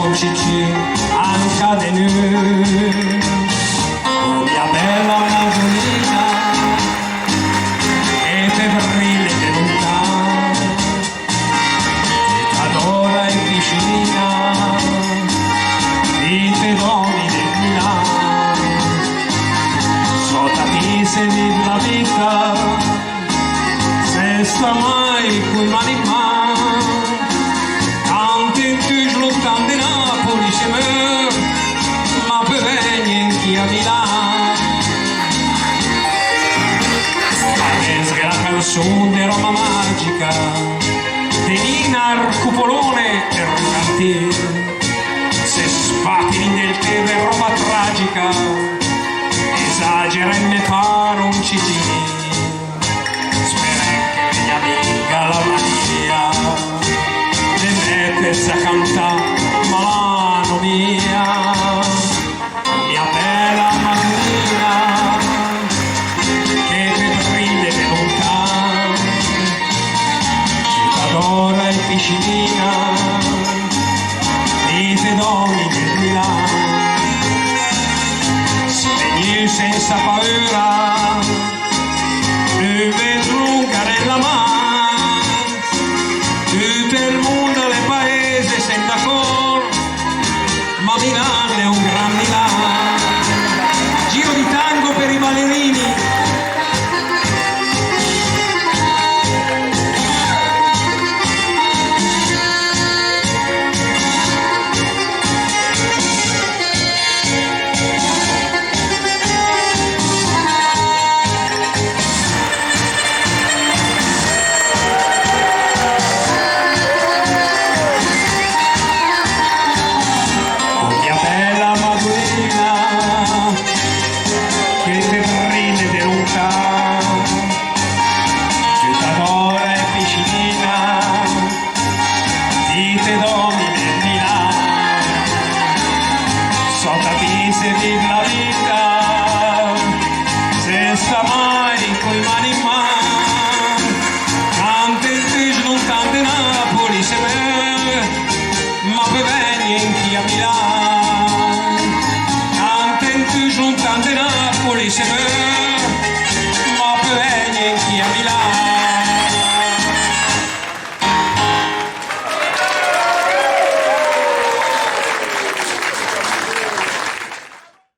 con Cicci anche de nu. Oh mia bella Madonnina, che febbrile che lontano, che t'adora in piscina, di te doni del Milano, sota ti se vive la vita, se sta mai con mani in mano, tanti più lontano di Napoli se me, ma per venire anche a Milano. Che la canzone di Roma magica, di Nina Cupolone e Rocantier, se sfatini del Teve Roma tragica, esagera e me fa un cicini, spera che mia amica la Maria, le mettesse a cantare, mano mia, mia bella Madonnina, che te ride di lontano, che t'adora in piscina, di te doni del Milano, spegni senza paura, dove lunga nella mano, tutto il mondo, le paesi, sei d'accordo, ma Milano è un gran Milano. Giro di tango per i ballerini. Se vive la vita, se sta mai coi mani in mano, tante il non tante Napoli se me, ma per venire anche a Milano, tante il non tante Napoli se me, ma per venire anche a Milano.